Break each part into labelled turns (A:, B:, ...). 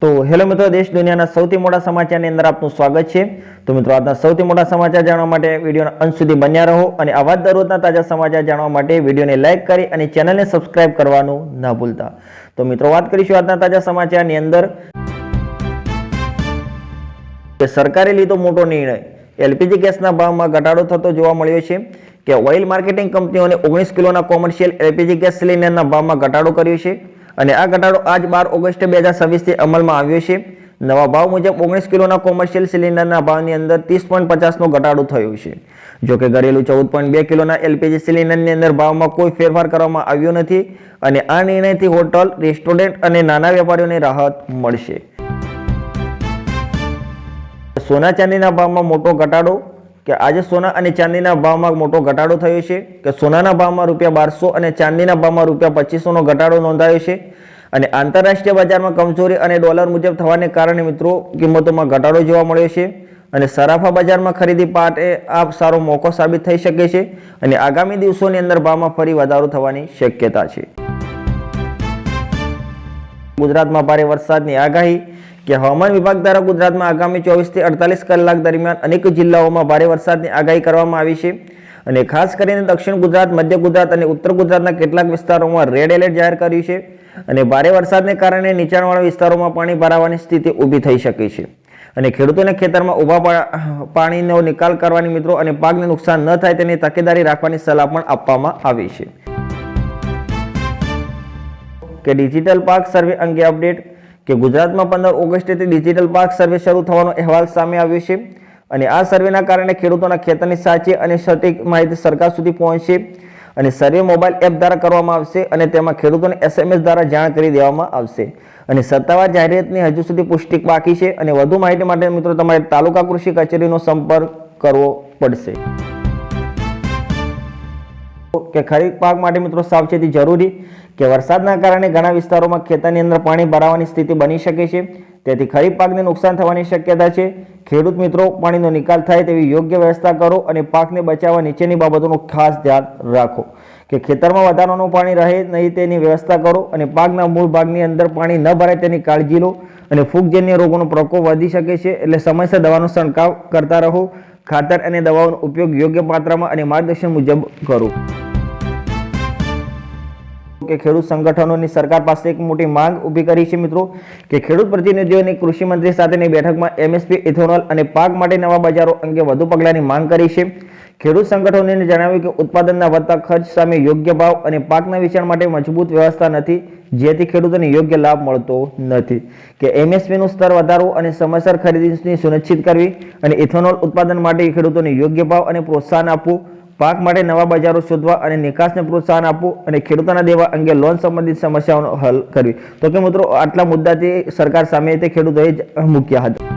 A: તો હેલો મિત્રો, દેશ દુનિયાના સૌથી મોટા સમાચારની અંદર આપનું સ્વાગત છે। તો મિત્રો, આજના સૌથી મોટા સમાચાર જાણવા માટે વિડીયોના અંત સુધી બન્યા રહો અને આવા જ દરરોજના તાજા સમાચાર જાણવા માટે વિડીયોને લાઇક કરી અને ચેનલને સબસ્ક્રાઇબ કરવાનું ન ભૂલતા। તો મિત્રો, વાત કરીશું આજના તાજા સમાચારની અંદર કે સરકારે લીધો મોટો નિર્ણય। એલપીજી ગેસના ભાવમાં ઘટાડો થતો જોવા મળ્યો છે કે ઓઇલ માર્કેટિંગ કંપનીઓને 19 કિલોના કોમર્શિયલ એલપીજી ગેસ સિલિન્ડરના ભાવમાં ઘટાડો કર્યો છે અને આ ઘટાડો આજ 12 ઓગસ્ટ 2026 થી અમલમાં આવ્યો છે। નવા ભાવ મુજબ 19 કિલોના કોમર્શિયલ સિલિન્ડરના ભાવની અંદર 30.50 નો ઘટાડો થયો છે। જો કે ઘરેલું 14.2 કિલોના એલપીજી સિલિન્ડરની અંદર ભાવમાં કોઈ ફેરફાર કરવામાં આવ્યો નથી અને આ નિર્ણયથી હોટલ, રેસ્ટોરન્ટ અને નાના વેપારીઓને રાહત મળશે। સોના ચાંદીના ભાવમાં મોટો ઘટાડો કે આજે સોના અને ચાંદીના ભાવમાં મોટો ઘટાડો થયો છે કે સોનાના ભાવમાં ₹1200 અને ચાંદીના ભાવમાં ₹2500 નો ઘટાડો નોંધાયો છે અને આંતરરાષ્ટ્રીય બજારમાં કમજોરી અને ડોલર મુજબ થવાને કારણે મિત્રો કિંમતોમાં ઘટાડો જોવા મળ્યો છે અને સરાફા બજારમાં ખરીદી માટે આ સારો મોકો સાબિત થઈ શકે છે અને આગામી દિવસોની અંદર ભાવમાં ફરી વધારો થવાની શક્યતા છે। ગુજરાતમાં ભારે વરસાદની આગાહી કે હવામાન વિભાગ દ્વારા ગુજરાતમાં આગામી 24 થી 48 કલાક દરમિયાન અનેક જિલ્લાઓમાં ભારે વરસાદની આગાહી કરવામાં આવી છે અને ખાસ કરીને દક્ષિણ ગુજરાત, મધ્ય ગુજરાત અને ઉત્તર ગુજરાતના કેટલાક વિસ્તારોમાં રેડ એલર્ટ જાહેર કર્યું છે અને ભારે વરસાદને કારણે નીચાણવાળા વિસ્તારોમાં પાણી ભરાવાની સ્થિતિ ઊભી થઈ શકે છે અને ખેડૂતોને ખેતરમાં ઊભા પાણીનો નિકાલ કરવાની મિત્રો અને પાકને નુકસાન ન થાય તેની તકેદારી રાખવાની સલાહ પણ આપવામાં આવી છે। કે ડિજિટલ પાક સર્વે અંગે અપડેટ કે ગુજરાતમાં 15 ઓગસ્ટથી ડિજિટલ પાક સર્વે શરૂ થવાનો અહેવાલ સામે આવ્યો છે અને આ સર્વેના કારણે ખેડૂતોના ખેતરની સાચી અને સટીક માહિતી સરકાર સુધી પહોંચશે અને સર્વે મોબાઈલ એપ દ્વારા કરવામાં આવશે અને તેમાં ખેડૂતોને SMS દ્વારા જાણ કરી દેવામાં આવશે અને સત્તાવાર જાહેરાતની હજુ સુધી પુષ્ટિ બાકી છે અને વધુ માહિતી માટે મિત્રો તમારે તાલુકા કૃષિ કચેરીનો સંપર્ક કરવો પડશે। કે ખરીફ પાક માટે મિત્રો સાવચેતી જરૂરી કે વરસાદના કારણે ઘણા વિસ્તારોમાં ખેતરની અંદર પાણી ભરાવાની સ્થિતિ બની શકે છે, તેથી ખરીફ પાકને નુકસાન થવાની શક્યતા છે। ખેડૂત મિત્રો, પાણીનો નિકાલ થાય તેવી યોગ્ય વ્યવસ્થા કરો અને પાકને બચાવવા નીચેની બાબતોનું ખાસ ધ્યાન રાખો કે ખેતરમાં વધારાનું પાણી રહે નહીં તેની વ્યવસ્થા કરો અને પાકના મૂળ ભાગની અંદર પાણી ન ભરાય તેની કાળજી લો અને ફૂગજન્ય રોગોનો પ્રકોપ વધી શકે છે, એટલે સમયસર દવાનો છંટકાવ કરતા રહો। ખાતર અને દવાઓનો ઉપયોગ યોગ્ય માત્રામાં અને માર્ગદર્શન મુજબ કરો। કે ખેડૂત સંગઠનોની સરકાર પાસે એક મોટી માંગ ઊભી કરી છે મિત્રો કે ખેડૂત પ્રતિનિધિઓની કૃષિ મંત્રી સાથેની બેઠકમાં MSP, ઇથેનોલ અને પાક માટે નવા બજારો અંગે વધુ પગલાંની માંગ કરી છે। ખેડૂત સંગઠનોને જણાવ્યું કે ઉત્પાદનના વધતા ખર્ચ સામે યોગ્ય ભાવ અને પાકના વેચાણ માટે મજબૂત વ્યવસ્થા નથી, જેથી ખેડૂતોને યોગ્ય લાભ મળતો નથી કે MSPનું સ્તર વધારવું અને સમયસર ખરીદીની સુનિશ્ચિત કરવી અને ઇથેનોલ ઉત્પાદન માટે ખેડૂતોને યોગ્ય ભાવ અને પ્રોત્સાહન આપવું, પાક માટે નવા બજારો શોધવા અને નિકાસને પ્રોત્સાહન આપવું અને ખેડૂતોના દેવા અંગે લોન સંબંધિત સમસ્યાઓનો હલ કરવી। તો કે મિત્રો, આટલા મુદ્દાથી સરકાર સામે તે ખેડૂતોએ મૂક્યા હતા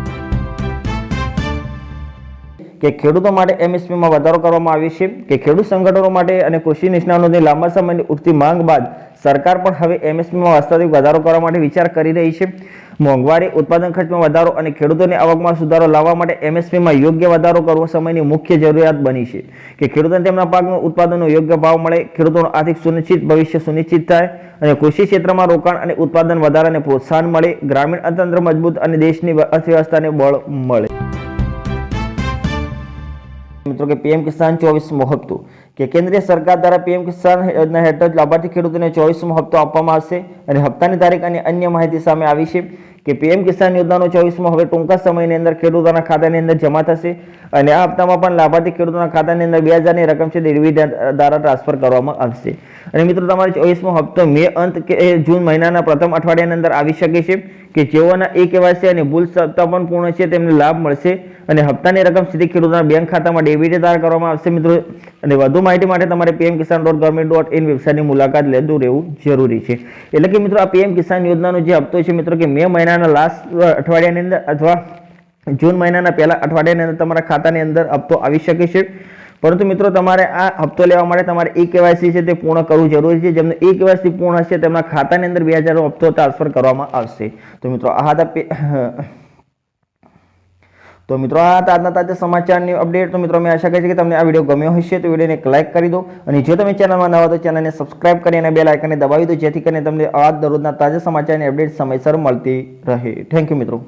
A: કે ખેડૂતો માટે MSPમાં વધારો કરવામાં આવ્યો છે કે ખેડૂત સંગઠનો માટે અને કૃષિ નિષ્ણાતોની લાંબા સમયની ઉઠતી માંગ બાદ સરકાર પણ હવે MSPમાં વાસ્તવિક વધારો કરવા માટે વિચાર કરી રહી છે। મોંઘવારી, ઉત્પાદન ખર્ચમાં વધારો અને ખેડૂતોની આવકમાં સુધારો લાવવા માટે MSPમાં યોગ્ય વધારો કરવો સમયની મુખ્ય જરૂરિયાત બની છે કે ખેડૂતોને તેમના પાકનું ઉત્પાદનનો યોગ્ય ભાવ મળે, ખેડૂતોનું આર્થિક સુનિશ્ચિત ભવિષ્ય સુનિશ્ચિત થાય અને કૃષિ ક્ષેત્રમાં રોકાણ અને ઉત્પાદન વધારાને પ્રોત્સાહન મળે, ગ્રામીણ અર્થતંત્ર મજબૂત અને દેશની અર્થવ્યવસ્થાને બળ મળે। મિત્રો કે PM કિસાન 24મો હપ્તો કે કેન્દ્રીય સરકાર દ્વારા PM કિસાન યોજના હેઠળ લાભાર્થી ખેડૂતોને 24મો હપ્તો આપવામાં આવશે અને હપ્તાની તારીખ અને અન્ય માહિતી સામે આવી છે કે PM કિસાન યોજનાનો 24મો હવે ટૂંકા સમયની અંદર ખેડૂતોના ખાતાની અંદર જમા થશે અને આ હપ્તામાં પણ લાભાર્થી ખેડૂતોના ખાતાની અંદર 2000 ની રકમ છે ડિવિડન્ડ દ્વારા ટ્રાન્સફર કરવામાં આવશે અને મિત્રો તમારે 24મો હપ્તો મે અંત કે જૂન મહિનાના પ્રથમ અઠવાડિયાની અંદર આવી શકે છે કે જેઓના KYC અને ભૂલ સપ્તાહ પણ પૂર્ણ છે તેમને લાભ મળશે અને હપ્તાની રકમ સીધી ખેડૂતોના બેંક ખાતામાં ડેબિટ દ્વારા કરવામાં આવશે મિત્રો। અને વધુ માહિતી માટે તમારે pmkisan.government.in વેબસાઇટની મુલાકાત લેતું રહેવું જરૂરી છે। એટલે કે મિત્રો, આ PM કિસાન યોજનાનો જે હપ્તો છે મિત્રો કે મે મહિનાના લાસ્ટ અઠવાડિયાની અંદર અથવા જૂન મહિનાના પહેલા અઠવાડિયાની અંદર તમારા ખાતાની અંદર હપ્તો આવી શકે છે, પરંતુ મિત્રો તમારે આ હપ્તો લેવા માટે તમારે KYC છે તે પૂર્ણ કરવું જરૂરી છે। જેમને KYC પૂર્ણ હશે તેમના ખાતાની અંદર 2000 નો હપ્તો ટ્રાન્સફર કરવામાં આવશે। તો મિત્રો, આ હતા તો મિત્રો આ હતા આજના તાજા સમાચારની અપડેટ. તો મિત્રો મેં આશા કરી છે કે તમને આ વિડીયો ગમ્યો હશે. તો વિડીયોને એક લાઇક કરી દો અને જો તમે ચેનલમાં નવા તો ચેનલને સબસ્ક્રાઇબ કરી અને બેલ આઇકનને દબાવી દો, જેથી કરીને તમને આ દરરોજના તાજા સમાચારની અપડેટ સમયસર મળતી રહે. થેન્ક યુ મિત્રો.